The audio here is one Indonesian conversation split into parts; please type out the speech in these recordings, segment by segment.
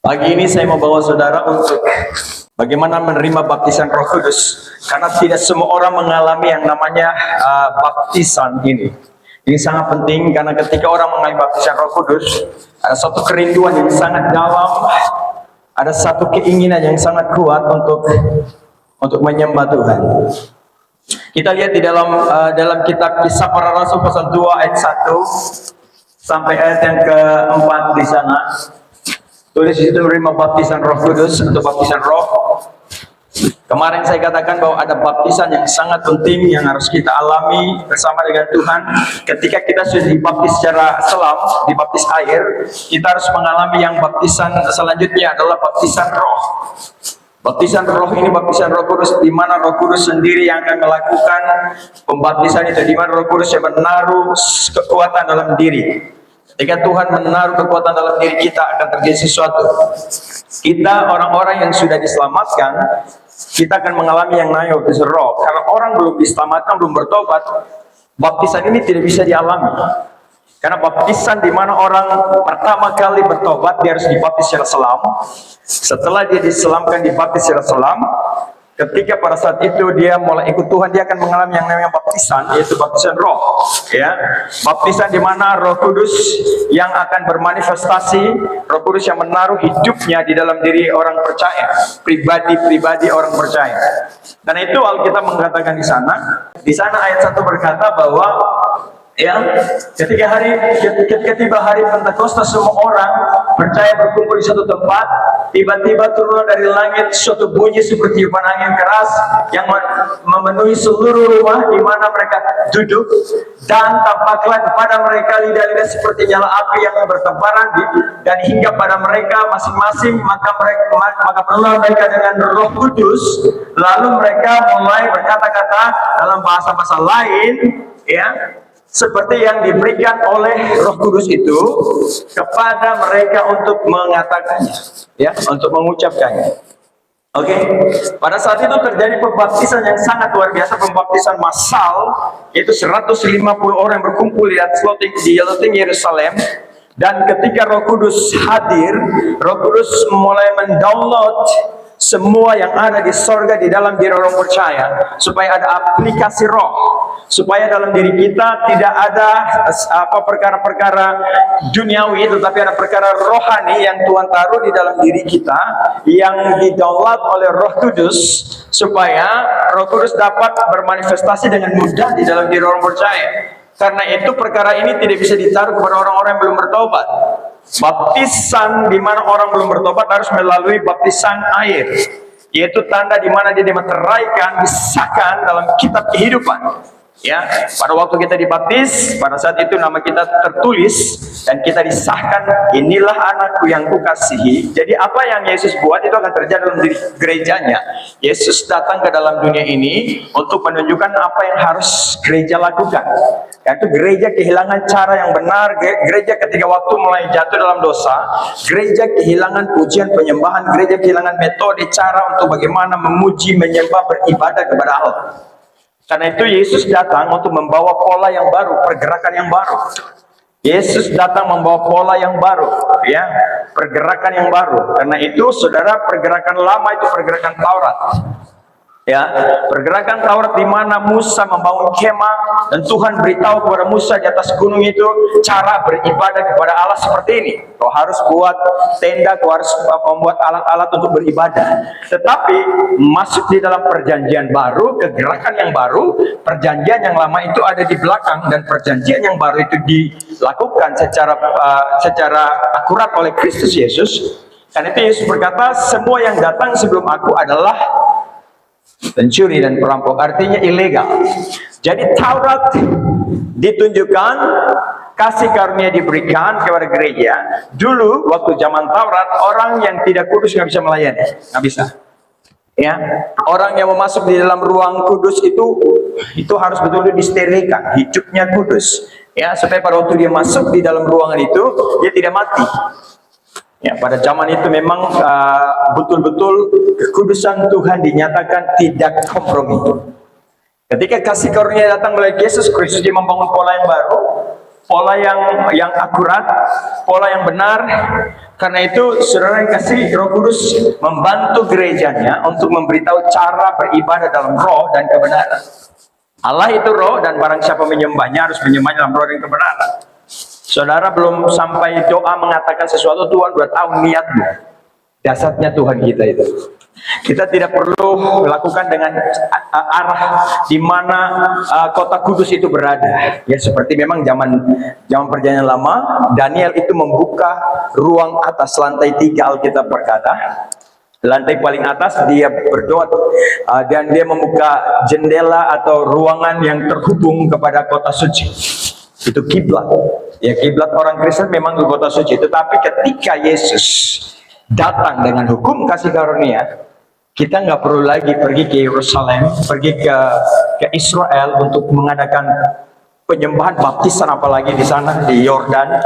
Pagi ini saya mau bawa saudara untuk bagaimana menerima baptisan Roh Kudus, karena tidak semua orang mengalami yang namanya baptisan ini. Ini sangat penting karena ketika orang mengalami baptisan Roh Kudus, ada satu kerinduan yang sangat dalam, ada satu keinginan yang sangat kuat untuk menyembah Tuhan. Kita lihat di dalam kitab Kisah Para Rasul pasal 2 ayat 1 sampai ayat yang keempat di sana. Tulis di situ menerima baptisan Roh Kudus atau baptisan Roh. Kemarin saya katakan bahwa ada baptisan yang sangat penting yang harus kita alami bersama dengan Tuhan. Ketika kita sudah dibaptis secara selam, dibaptis air, kita harus mengalami yang baptisan selanjutnya adalah baptisan Roh. Baptisan Roh ini baptisan Roh Kudus, di mana Roh Kudus sendiri yang akan melakukan pembaptisan itu, di mana Roh Kudus yang menaruh kekuatan dalam diri. Ketika Tuhan menaruh kekuatan dalam diri kita, akan terjadi sesuatu. Kita orang-orang yang sudah diselamatkan, kita akan mengalami yang namanya baptisan Roh. Kalau orang belum diselamatkan, belum bertobat, baptisan ini tidak bisa dialami. Karena baptisan di mana orang pertama kali bertobat, dia harus dibaptis secara selam. Setelah dia diselamkan, dibaptis secara selam, ketika pada saat itu dia mulai ikut Tuhan, dia akan mengalami yang namanya baptisan, yaitu baptisan Roh. Ya, baptisan di mana Roh Kudus yang akan bermanifestasi, Roh Kudus yang menaruh hidupnya di dalam diri orang percaya, pribadi-pribadi orang percaya. Dan itu Alkitab mengatakan di sana. Di sana ayat 1 berkata bahwa ya, ketika tiba hari Pentekosta, semua orang percaya berkumpul di satu tempat. Tiba-tiba turun dari langit suatu bunyi seperti tiupan angin keras yang memenuhi seluruh rumah di mana mereka duduk, dan tampaklah kepada mereka lidah-lidah seperti nyala api yang bertebaran dan hingga pada mereka masing-masing. Maka penuh mereka dengan Roh Kudus, lalu mereka mulai berkata-kata dalam bahasa-bahasa lain, ya, seperti yang diberikan oleh Roh Kudus itu kepada mereka untuk mengatakannya, ya, untuk mengucapkannya. Oke, pada saat itu terjadi pembaptisan yang sangat luar biasa, pembaptisan massal, yaitu 150 orang yang berkumpul di atas loteng Yerusalem. Dan ketika Roh Kudus hadir, Roh Kudus mulai mendownload semua yang ada di sorga di dalam diri orang percaya, supaya ada aplikasi roh, supaya dalam diri kita tidak ada perkara-perkara duniawi, tetapi ada perkara rohani yang Tuhan taruh di dalam diri kita, yang didownload oleh Roh Kudus, supaya Roh Kudus dapat bermanifestasi dengan mudah di dalam diri orang percaya. Karena itu perkara ini tidak bisa ditaruh kepada orang-orang yang belum bertobat. Baptisan di mana orang belum bertobat harus melalui baptisan air, yaitu tanda di mana dia dimeteraikan, disahkan dalam kitab kehidupan. Ya, pada waktu kita dibaptis, pada saat itu nama kita tertulis dan kita disahkan, inilah anakku yang kukasihi. Jadi apa yang Yesus buat itu akan terjadi dalam diri gerejanya. Yesus datang ke dalam dunia ini untuk menunjukkan apa yang harus gereja lakukan. Yaitu gereja kehilangan cara yang benar, gereja ketika waktu mulai jatuh dalam dosa, gereja kehilangan pujian penyembahan, gereja kehilangan metode cara untuk bagaimana memuji, menyembah, beribadah kepada Allah. Karena itu Yesus datang untuk membawa pola yang baru, pergerakan yang baru. Yesus datang membawa pola yang baru, ya, pergerakan yang baru. Karena itu, saudara, pergerakan lama itu pergerakan Taurat. Ya, pergerakan Taurat di mana Musa membangun kemah dan Tuhan beritahu kepada Musa di atas gunung itu cara beribadah kepada Allah seperti ini. Kau harus buat tenda, kau harus membuat alat-alat untuk beribadah. Tetapi masuk di dalam perjanjian baru, kegerakan yang baru, perjanjian yang lama itu ada di belakang dan perjanjian yang baru itu dilakukan secara akurat oleh Kristus Yesus. Karena itu Yesus berkata, semua yang datang sebelum aku adalah pencuri dan perampok, artinya ilegal. Jadi Taurat ditunjukkan, kasih karunia diberikan kepada gereja. Dulu waktu zaman Taurat, orang yang tidak kudus nggak bisa melayani, nggak bisa. Ya, orang yang mau masuk di dalam ruang kudus itu harus betul-betul disterilkan, hidupnya kudus. Ya, supaya pada waktu dia masuk di dalam ruangan itu dia tidak mati. Ya, pada zaman itu memang betul-betul kekudusan Tuhan dinyatakan tidak kompromi. Ketika kasih karunia datang melalui Yesus Kristus, dia membangun pola yang baru, pola yang akurat, pola yang benar, Karena itu saudara yang kasih, Roh Kudus membantu gerejanya untuk memberitahu cara beribadah dalam roh dan kebenaran. Allah itu roh, dan barang siapa menyembahnya harus menyembahnya dalam roh dan kebenaran. Saudara belum sampai doa mengatakan sesuatu, Tuhan sudah tahu niatmu. Dasarnya Tuhan kita itu. Kita tidak perlu melakukan dengan arah di mana kota kudus itu berada. Ya, seperti memang zaman perjanjian lama, Daniel itu membuka ruang atas lantai 3, Alkitab berkata. Lantai paling atas dia berdoa, dan dia membuka jendela atau ruangan yang terhubung kepada kota suci. Itu kiblat. Ya, kiblat orang Kristen memang di kota suci. Tetapi ketika Yesus datang dengan hukum kasih karunia, kita nggak perlu lagi pergi ke Yerusalem, pergi ke Israel untuk mengadakan penyembahan baptisan, apalagi di sana di Yordan.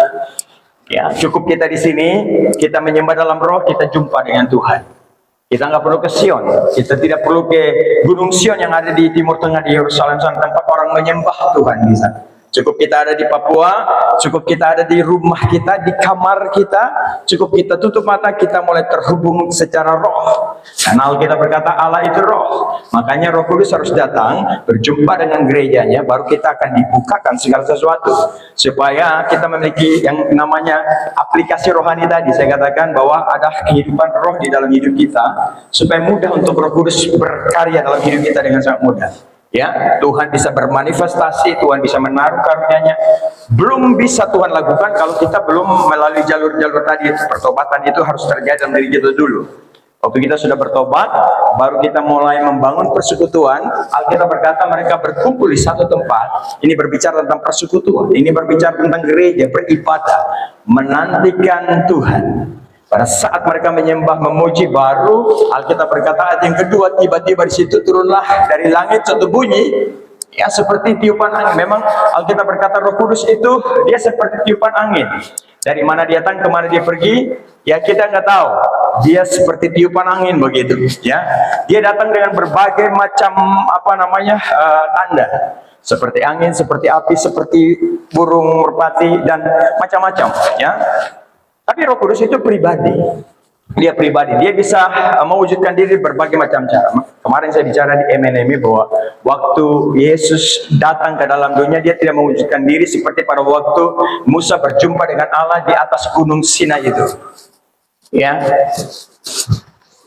Ya, cukup kita di sini, kita menyembah dalam roh, kita jumpa dengan Tuhan. Kita nggak perlu ke Sion, kita tidak perlu ke Gunung Sion yang ada di Timur Tengah di Yerusalem sana, tempat orang menyembah Tuhan di sana. Cukup kita ada di Papua, cukup kita ada di rumah kita, di kamar kita, cukup kita tutup mata, kita mulai terhubung secara roh. Karena Alkitab berkata Allah itu roh. Makanya Roh Kudus harus datang, berjumpa dengan gerejanya, baru kita akan dibukakan segala sesuatu. Supaya kita memiliki yang namanya aplikasi rohani tadi. Saya katakan bahwa ada kehidupan roh di dalam hidup kita, supaya mudah untuk Roh Kudus berkarya dalam hidup kita dengan sangat mudah. Ya, Tuhan bisa bermanifestasi, Tuhan bisa menaruh karunia-Nya. Belum bisa Tuhan lakukan kalau kita belum melalui jalur-jalur tadi. Pertobatan itu harus terjadi dalam diri kita dulu. Waktu kita sudah bertobat, baru kita mulai membangun persekutuan. Alkitab berkata mereka berkumpul di satu tempat. Ini berbicara tentang persekutuan, ini berbicara tentang gereja, beribadah, menantikan Tuhan. Pada saat mereka menyembah, memuji, baru Alkitab berkata ayat yang kedua, tiba-tiba di situ turunlah dari langit satu bunyi, ya seperti tiupan angin. Memang Alkitab berkata Roh Kudus itu dia seperti tiupan angin. Dari mana dia datang, kemana dia pergi, ya kita nggak tahu. Dia seperti tiupan angin begitu, ya. Dia datang dengan berbagai macam tanda. Seperti angin, seperti api, seperti burung merpati dan macam-macam, ya. Tapi Roh Kudus itu pribadi. Dia pribadi. Dia bisa mewujudkan diri berbagai macam cara. Kemarin saya bicara di MNMI bahwa waktu Yesus datang ke dalam dunia, dia tidak mewujudkan diri seperti pada waktu Musa berjumpa dengan Allah di atas gunung Sinai itu. Ya.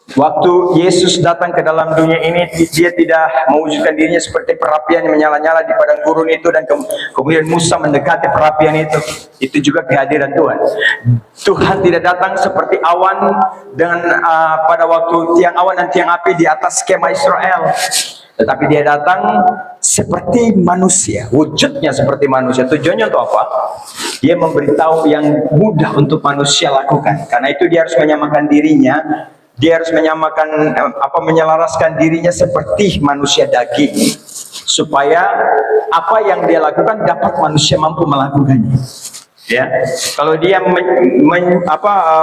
Waktu Yesus datang ke dalam dunia ini, dia tidak mewujudkan dirinya seperti perapian yang menyala-nyala di padang gurun itu, dan kemudian Musa mendekati perapian itu. Itu juga kehadiran Tuhan. Tuhan tidak datang seperti awan dengan pada waktu tiang awan dan tiang api di atas kemah Israel. Tetapi dia datang seperti manusia, wujudnya seperti manusia. Tujuannya untuk apa? Dia memberitahu yang mudah untuk manusia lakukan. Karena itu dia harus menyamakan dirinya. Dia harus menyelaraskan dirinya seperti manusia daging, supaya apa yang dia lakukan dapat manusia mampu melakukannya. Ya, kalau dia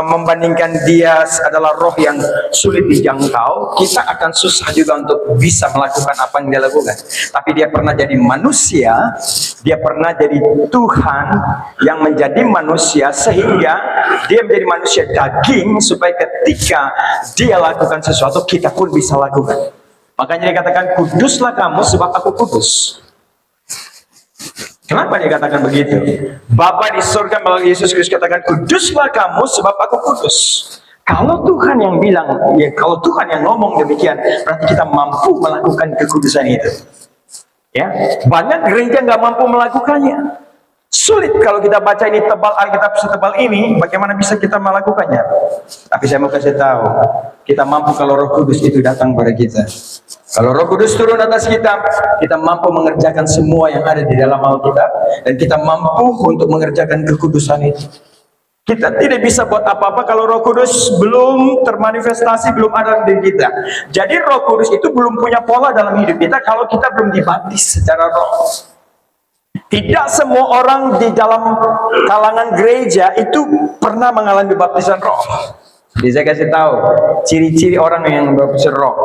membandingkan dia adalah roh yang sulit dijangkau, kita akan susah juga untuk bisa melakukan apa yang dia lakukan. Tapi dia pernah jadi manusia, dia pernah jadi Tuhan yang menjadi manusia, sehingga dia menjadi manusia daging, supaya ketika dia lakukan sesuatu, kita pun bisa lakukan. Makanya dia katakan, kuduslah kamu sebab aku kudus. Kenapa dia katakan begitu? Bapa di surga melalui Yesus Kristus katakan, kuduslah kamu sebab aku kudus. Kalau Tuhan yang bilang, ya kalau Tuhan yang ngomong demikian, berarti kita mampu melakukan kekudusan itu. Ya, banyak gereja nggak mampu melakukannya. Sulit kalau kita baca ini tebal, Alkitab setebal ini, bagaimana bisa kita melakukannya? Tapi saya mau kasih tahu, kita mampu kalau Roh Kudus itu datang pada kita. Kalau Roh Kudus turun atas kita, kita mampu mengerjakan semua yang ada di dalam Alkitab, dan kita mampu untuk mengerjakan kekudusan itu. Kita tidak bisa buat apa-apa kalau Roh Kudus belum termanifestasi, belum ada di kita. Jadi Roh Kudus itu belum punya pola dalam hidup kita kalau kita belum dibaptis secara roh. Tidak semua orang di dalam kalangan gereja itu pernah mengalami baptisan roh. Jadi saya kasih tahu ciri-ciri orang yang baptisan roh.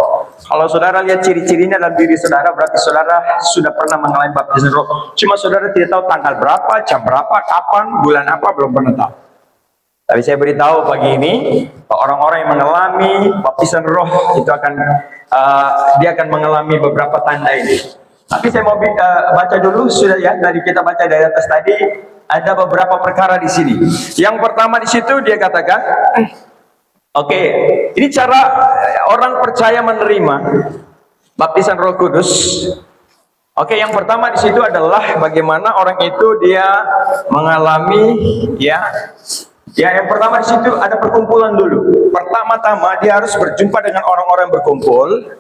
Kalau saudara lihat ciri-cirinya dalam diri saudara, berarti saudara sudah pernah mengalami baptisan roh. Cuma saudara tidak tahu tanggal berapa, jam berapa, kapan, bulan apa, belum pernah tahu. Tapi saya beritahu pagi ini, orang-orang yang mengalami baptisan roh itu akan dia akan mengalami beberapa tanda ini. Tapi saya mau baca dulu, sudah ya, dari kita baca dari atas tadi, ada beberapa perkara di sini. Yang pertama di situ dia katakan, oke, ini cara orang percaya menerima baptisan Roh Kudus. Oke, yang pertama di situ adalah bagaimana orang itu dia mengalami yang pertama di situ ada perkumpulan dulu. Pertama-tama dia harus berjumpa dengan orang-orang berkumpul.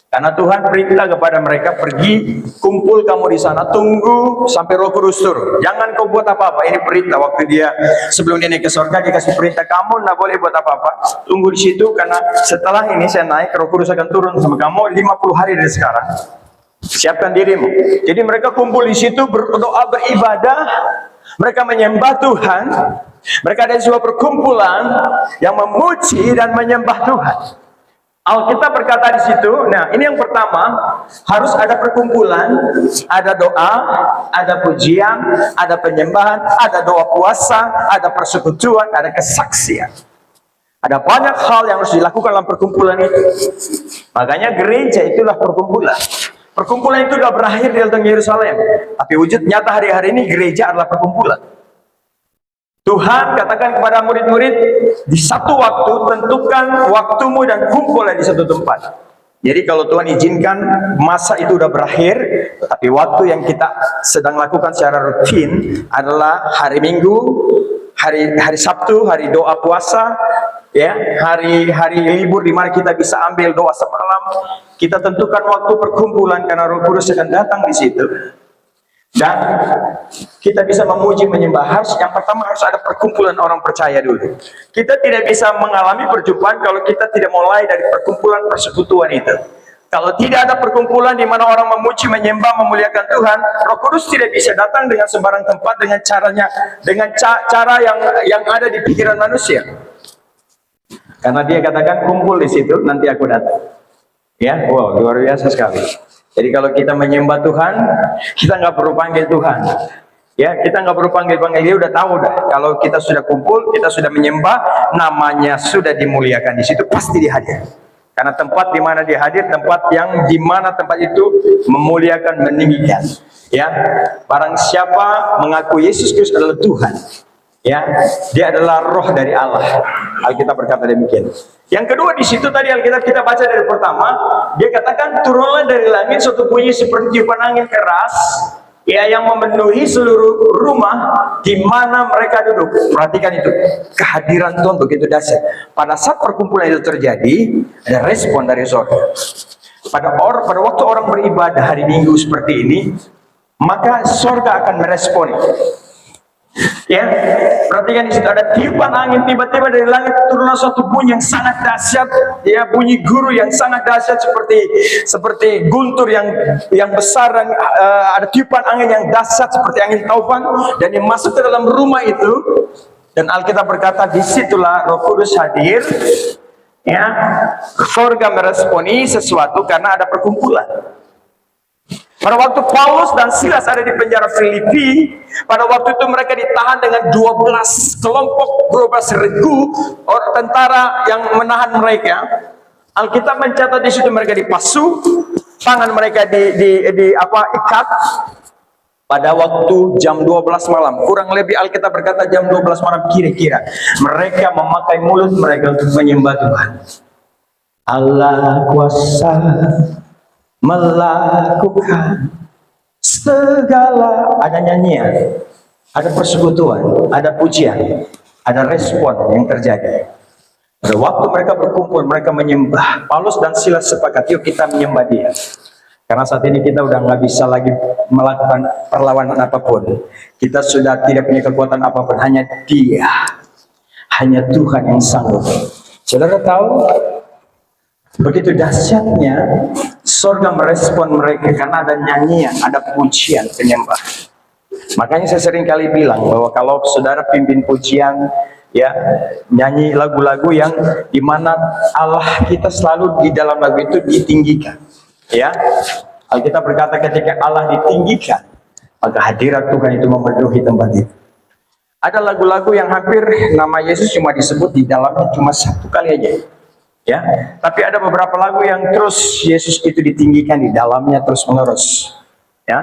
Karena Tuhan perintah kepada mereka, pergi kumpul kamu di sana, tunggu sampai Roh Kudus turun. Jangan kau buat apa-apa. Ini perintah waktu dia sebelum dia naik ke surga, dia kasih perintah, kamu tidak boleh buat apa-apa. Tunggu di situ karena setelah ini saya naik, Roh Kudus akan turun sama kamu 50 hari dari sekarang. Siapkan dirimu. Jadi mereka kumpul di situ, berdoa, beribadah, mereka menyembah Tuhan. Mereka ada sebuah perkumpulan yang memuji dan menyembah Tuhan. Alkitab berkata di situ, nah ini yang pertama, harus ada perkumpulan, ada doa, ada pujian, ada penyembahan, ada doa puasa, ada persekutuan, ada kesaksian. Ada banyak hal yang harus dilakukan dalam perkumpulan itu. Makanya gereja itulah perkumpulan. Perkumpulan itu sudah berakhir di dalam Yerusalem, tapi wujud nyata hari-hari ini gereja adalah perkumpulan. Tuhan katakan kepada murid-murid, di satu waktu tentukan waktumu dan kumpullah di satu tempat. Jadi kalau Tuhan izinkan masa itu sudah berakhir, tetapi waktu yang kita sedang lakukan secara rutin adalah hari Minggu, hari Sabtu, hari doa puasa, ya, hari libur di mana kita bisa ambil doa semalam. Kita tentukan waktu perkumpulan karena Roh Kudus akan datang di situ. Dan kita bisa memuji, menyembah. Yang pertama harus ada perkumpulan orang percaya dulu. Kita tidak bisa mengalami perjumpaan kalau kita tidak mulai dari perkumpulan persekutuan itu. Kalau tidak ada perkumpulan di mana orang memuji, menyembah, memuliakan Tuhan, Roh Kudus tidak bisa datang dengan sembarang tempat dengan caranya, dengan cara yang ada di pikiran manusia. Karena dia katakan kumpul di situ, nanti aku datang. Ya, wow, luar biasa sekali. Jadi kalau kita menyembah Tuhan, kita nggak perlu panggil Tuhan. Ya, kita nggak perlu panggil, dia udah tahu dah. Kalau kita sudah kumpul, kita sudah menyembah, namanya sudah dimuliakan di situ, pasti dia hadir. Karena tempat di mana dia hadir, tempat yang di mana tempat itu memuliakan, meninggikan. Ya, barang siapa mengaku Yesus Kristus adalah Tuhan, ya, dia adalah roh dari Allah. Alkitab berkata demikian. Yang kedua di situ tadi Alkitab kita baca dari pertama, dia katakan turunlah dari langit suatu bunyi seperti tiupan angin keras, ya, yang memenuhi seluruh rumah di mana mereka duduk. Perhatikan itu, kehadiran Tuhan begitu dahsyat. Pada saat perkumpulan itu terjadi, ada respon dari surga. Pada waktu orang beribadah hari Minggu seperti ini, maka surga akan merespon itu. Ya, perhatikan di situ ada tiupan angin, tiba-tiba dari langit turunlah suatu bunyi yang sangat dahsyat, ya, bunyi guru yang sangat dahsyat seperti guntur yang besar, dan ada tiupan angin yang dahsyat seperti angin taufan, dan yang masuk ke dalam rumah itu, dan Alkitab berkata disitulah Roh Kudus hadir, ya, surga meresponi sesuatu karena ada perkumpulan. Pada waktu Paulus dan Silas ada di penjara Filipi, pada waktu itu mereka ditahan dengan 12 kelompok, 12 regu orang tentara yang menahan mereka. Alkitab mencatat di situ mereka dipasu, tangan mereka ikat. Pada waktu jam 12 malam, kurang lebih Alkitab berkata jam 12 malam kira-kira, mereka memakai mulut mereka untuk menyembah Tuhan. Allah kuasa melakukan segala, ada nyanyian, ada persekutuan, ada pujian, ada respon yang terjadi. Pada waktu mereka berkumpul, mereka menyembah. Paulus dan Silas sepakat, yuk kita menyembah dia. Karena saat ini kita udah nggak bisa lagi melakukan perlawanan apapun. Kita sudah tidak punya kekuatan apapun, hanya dia, hanya Tuhan yang sanggup. Saudara tahu, begitu dahsyatnya surga merespon mereka karena ada nyanyian, ada pujian, penyembah. Makanya saya sering kali bilang bahwa kalau saudara pimpin pujian, ya, nyanyi lagu-lagu yang dimana Allah kita selalu di dalam lagu itu ditinggikan, ya. Alkitab berkata ketika Allah ditinggikan, maka hadirat Tuhan itu memenuhi tempat itu. Ada lagu-lagu yang hampir nama Yesus cuma disebut di dalamnya cuma satu kali aja. Ya, tapi ada beberapa lagu yang terus Yesus itu ditinggikan di dalamnya terus menerus. Ya,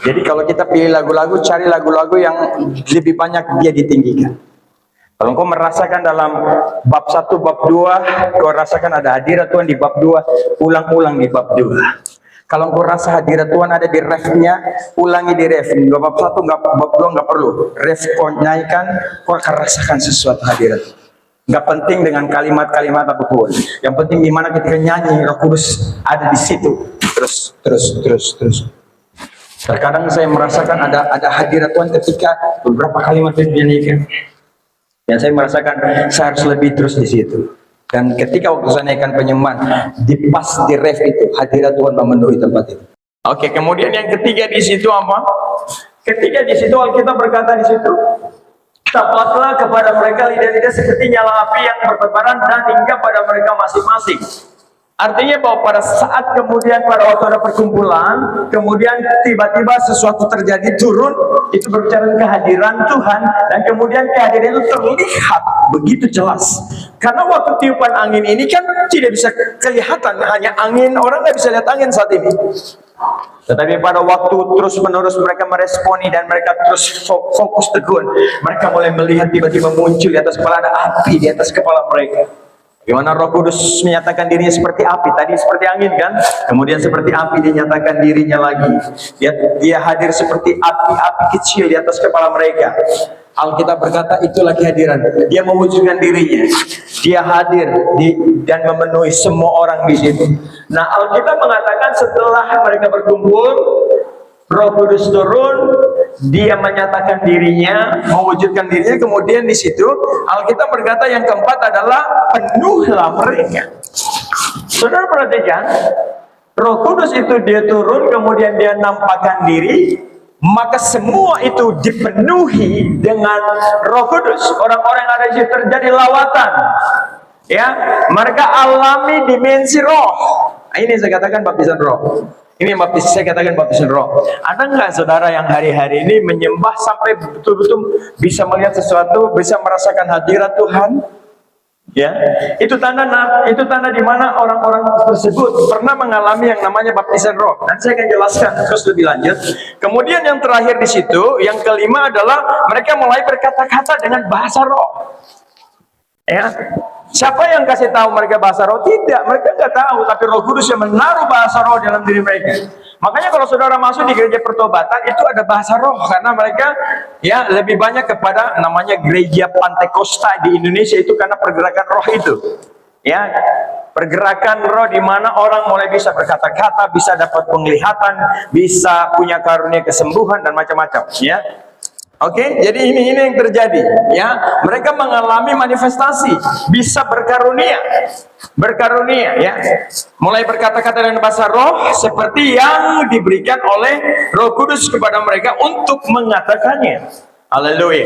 jadi kalau kita pilih lagu-lagu, cari lagu-lagu yang lebih banyak dia ditinggikan. Kalau kau merasakan dalam bab 1, bab 2, kau rasakan ada hadirat Tuhan di bab 2, ulang-ulang di bab 2. Kalau kau rasa hadirat Tuhan ada di refnya, ulangi di ref. Bab 1, bab 2 nggak perlu. Ref kau naikkan, kau akan rasakan sesuatu hadirat. Nggak penting dengan kalimat-kalimat apapun. Yang penting gimana ketika nyanyi, Roh Kudus ada di situ. Terus. Terkadang saya merasakan ada hadirat Tuhan ketika beberapa kalimat itu dinyanyikan. Dan saya merasakan saya harus lebih terus di situ. Dan ketika waktu saya naikkan penyembahan, di ref itu hadirat Tuhan memenuhi tempat itu. Oke, kemudian yang ketiga di situ apa? Ketiga di situ Alkitab berkata di situ, "Tapatlah kepada mereka lidah-lidah seperti nyala api yang bertebaran dan hingga pada mereka masing-masing." Artinya bahwa pada saat kemudian pada waktu ada perkumpulan, kemudian tiba-tiba sesuatu terjadi turun, itu berbicara kehadiran Tuhan, dan kemudian kehadiran itu terlihat begitu jelas. Karena waktu tiupan angin ini kan tidak bisa kelihatan, hanya angin, orang nggak bisa lihat angin saat ini. Tetapi pada waktu terus-menerus mereka meresponi dan mereka terus fokus tegun, mereka mulai melihat tiba-tiba muncul di atas kepala ada api di atas kepala mereka. Bagaimana Roh Kudus menyatakan dirinya seperti api, tadi seperti angin kan, kemudian seperti api dinyatakan dirinya lagi. Dia hadir seperti api-api kecil di atas kepala mereka. Alkitab berkata itulah kehadiran. Dia mewujudkan dirinya. Dia hadir dan memenuhi semua orang di situ. Nah, Alkitab mengatakan setelah mereka berkumpul, Roh Kudus turun, dia menyatakan dirinya, mewujudkan dirinya, kemudian di situ Alkitab berkata yang keempat adalah penuhlah mereka. Saudara perhatikan, Roh Kudus itu dia turun, kemudian dia nampakkan diri, maka semua itu dipenuhi dengan Roh Kudus. Orang-orang yang ada di situ terjadi lawatan. Ya, mereka alami dimensi roh. Nah, ini saya katakan baptisan roh. Ini saya katakan baptisan roh. Ada nggak saudara yang hari-hari ini menyembah sampai betul-betul bisa melihat sesuatu, bisa merasakan hadirat Tuhan? Ya, itu tanda di mana orang-orang tersebut pernah mengalami yang namanya baptisan roh. Dan saya akan jelaskan terus lebih lanjut. Kemudian yang terakhir di situ, yang kelima adalah mereka mulai berkata-kata dengan bahasa roh. Ya, siapa yang kasih tahu mereka bahasa roh? Tidak, mereka nggak tahu. Tapi Roh Kudus yang menaruh bahasa roh dalam diri mereka. Makanya kalau saudara masuk di gereja pertobatan itu ada bahasa roh, karena mereka ya lebih banyak kepada namanya gereja Pantekosta di Indonesia itu karena pergerakan roh itu. Ya, pergerakan roh di mana orang mulai bisa berkata-kata, bisa dapat penglihatan, bisa punya karunia kesembuhan dan macam-macam. Ya. Oke, jadi ini yang terjadi, ya. Mereka mengalami manifestasi, bisa berkarunia, ya. Mulai berkata-kata dengan bahasa roh seperti yang diberikan oleh Roh Kudus kepada mereka untuk mengatakannya. Haleluya.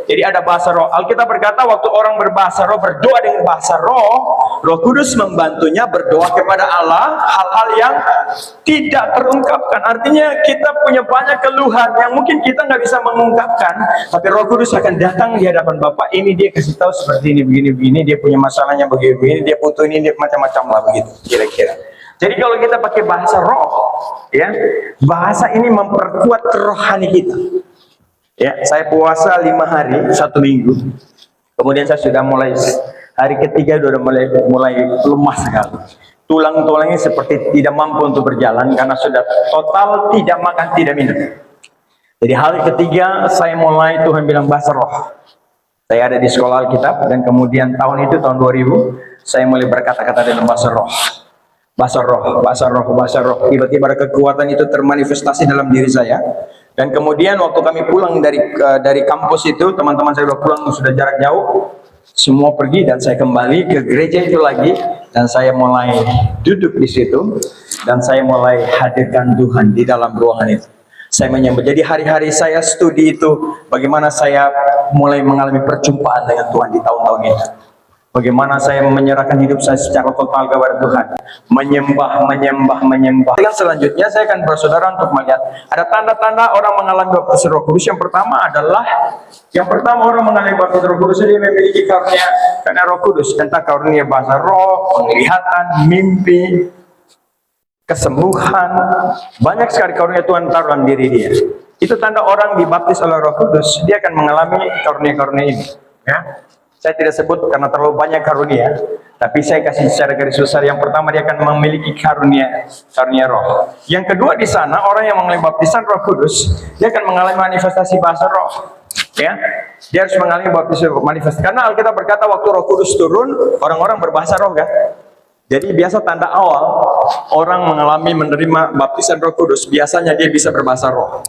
Jadi ada bahasa roh. Alkitab berkata waktu orang berbahasa roh, berdoa dengan bahasa roh, Roh Kudus membantunya berdoa kepada Allah hal-hal yang tidak terungkapkan. Artinya kita punya banyak keluhan yang mungkin kita nggak bisa mengungkapkan, tapi Roh Kudus akan datang di hadapan Bapak. Ini dia kasih tahu seperti ini, begini, dia punya masalahnya begini, dia butuh ini, dia macam-macam lah begitu, kira-kira. Jadi kalau kita pakai bahasa roh, ya, bahasa ini memperkuat rohani kita. Ya, saya puasa 5 hari, 1 minggu. Kemudian saya sudah mulai hari ketiga sudah mulai lemah sekali. Tulang-tulangnya seperti tidak mampu untuk berjalan karena sudah total tidak makan, tidak minum. Jadi hari ketiga saya mulai Tuhan bilang bahasa roh. Saya ada di sekolah Alkitab dan kemudian tahun 2000 saya mulai berkata-kata dengan bahasa roh. Bahasa roh. Tiba-tiba ada kekuatan itu termanifestasi dalam diri saya. Dan kemudian waktu kami pulang dari kampus itu, teman-teman saya sudah pulang, sudah jarak jauh, semua pergi dan saya kembali ke gereja itu lagi dan saya mulai duduk di situ dan saya mulai hadirkan Tuhan di dalam ruangan itu. Saya menyambut. Jadi hari-hari saya studi itu bagaimana saya mulai mengalami perjumpaan dengan Tuhan di tahun-tahun itu. Bagaimana saya menyerahkan hidup saya secara total kepada Tuhan. Menyembah. Yang selanjutnya saya akan bersaudara untuk melihat ada tanda-tanda orang mengalami baptisan Roh Kudus. Yang pertama orang mengalami baptisan Roh Kudus, dia memiliki karunia karena Roh Kudus. Entah karunia bahasa roh, penglihatan, mimpi, kesembuhan. Banyak sekali karunia Tuhan taruh dalam diri dia. Itu tanda orang dibaptis oleh Roh Kudus, dia akan mengalami karunia-karunia ini. Ya. Saya tidak sebut karena terlalu banyak karunia, tapi saya kasih secara garis besar. Yang pertama, dia akan memiliki karunia roh. Yang kedua, di sana orang yang mengalami baptisan Roh Kudus, dia akan mengalami manifestasi bahasa roh. Ya, dia harus mengalami baptisan manifestasi. Karena Alkitab berkata waktu Roh Kudus turun, orang-orang berbahasa roh, kan? Jadi biasa tanda awal orang mengalami menerima baptisan Roh Kudus, biasanya dia bisa berbahasa roh.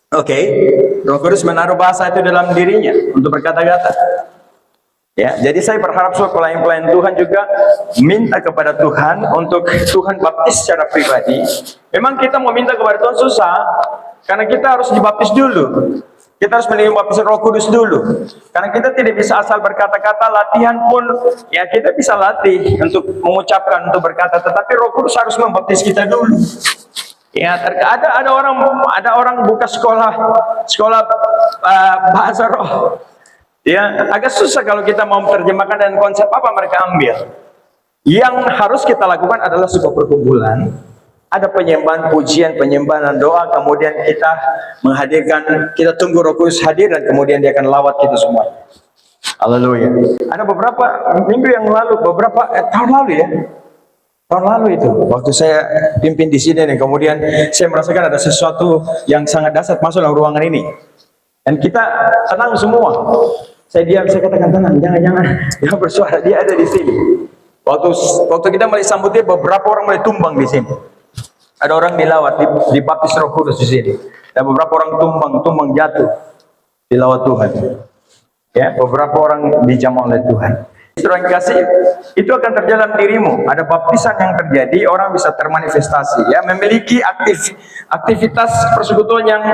Oke, Roh Kudus menaruh bahasa itu dalam dirinya untuk berkata-kata. Ya, jadi saya berharap semua pelayan-pelayan Tuhan juga minta kepada Tuhan untuk Tuhan baptis secara pribadi. Memang kita mau minta kepada Tuhan susah, karena kita harus dibaptis dulu. Kita harus menerima baptisan Roh Kudus dulu. Karena kita tidak bisa asal berkata-kata, latihan pun ya kita bisa latih untuk mengucapkan, untuk berkata, tetapi Roh Kudus harus membaptis kita dulu. Ya, ada orang buka sekolah bahasa roh. Ya, agak susah kalau kita mau menerjemahkan dan konsep apa mereka ambil. Yang harus kita lakukan adalah sebuah perkumpulan. Ada penyembahan pujian, penyembahan doa, kemudian kita menghadirkan, kita tunggu Roh Kudus hadir dan kemudian dia akan lawat kita semua. Haleluya. Ada beberapa minggu yang lalu, tahun lalu ya. Tahun lalu itu, waktu saya pimpin di sini dan kemudian saya merasakan ada sesuatu yang sangat dahsyat masuk dalam ruangan ini. Dan kita tenang semua. Saya diam, saya katakan tenang, jangan bersuara, dia ada di sini. Waktu kita mulai sambut dia, beberapa orang mulai tumbang di sini. Ada orang dilawat, dibaptis Roh Kudus di sini. Dan beberapa orang tumbang jatuh, dilawat Tuhan. Ya, beberapa orang dijamah oleh Tuhan. Saudara yang kasih, itu akan terjadi dalam dirimu. Ada baptisan yang terjadi, orang bisa termanifestasi, ya, memiliki aktivitas persekutuan yang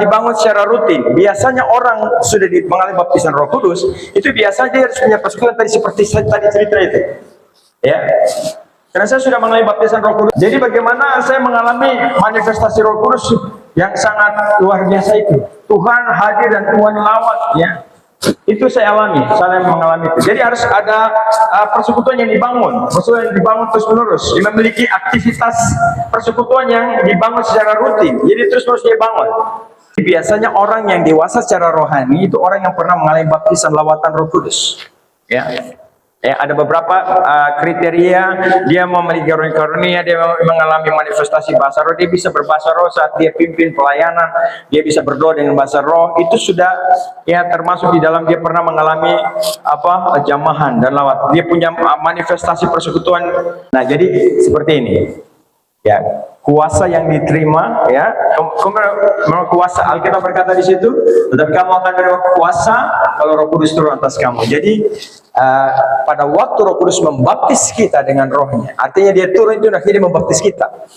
dibangun secara rutin. Biasanya orang sudah mengalami baptisan Roh Kudus, itu biasanya dia harus punya persekutuan tadi seperti saya tadi cerita itu. Ya. Karena saya sudah mengalami baptisan Roh Kudus. Jadi bagaimana saya mengalami manifestasi Roh Kudus yang sangat luar biasa itu. Tuhan hadir dan Tuhan lawat, ya. Itu saya mengalami itu. Jadi harus ada persekutuan yang dibangun, terus menerus. Dia memiliki aktivitas persekutuan yang dibangun secara rutin. Jadi terus menerus dia bangun. Biasanya orang yang dewasa secara rohani itu orang yang pernah mengalami baptisan lawatan Roh Kudus. Ya. Ya, ada beberapa kriteria. Dia memiliki karunia, dia mengalami manifestasi bahasa roh, dia bisa berbahasa roh saat dia pimpin pelayanan, dia bisa berdoa dengan bahasa roh. Itu sudah ya termasuk di dalam dia pernah mengalami jamahan dan lawat. Dia punya manifestasi persekutuan. Nah, jadi seperti ini. Ya, kuasa yang diterima, ya, kuasa Alkitab berkata di situ, tetapi kamu akan menerima kuasa kalau Roh Kudus turun atas kamu. Jadi pada waktu Roh Kudus membaptis kita dengan rohnya, artinya dia turun itu akhirnya membaptis kita.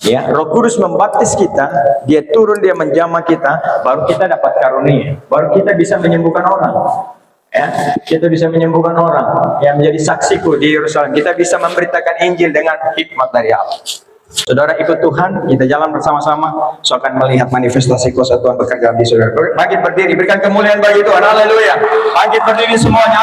Ya, Roh Kudus membaptis kita, dia turun, dia menjamah kita, baru kita dapat karunia, baru kita bisa menyembuhkan orang. Ya, kita bisa menyembuhkan orang, yang menjadi saksiku di Yerusalem. Kita bisa memberitakan Injil dengan hikmat dari Allah. Saudara ikut Tuhan, kita jalan bersama-sama, so akan melihat manifestasi kuasa Tuhan bekerja di saudara. Bangkit berdiri, berikan kemuliaan bagi Tuhan. Haleluya. Bangkit berdiri semuanya.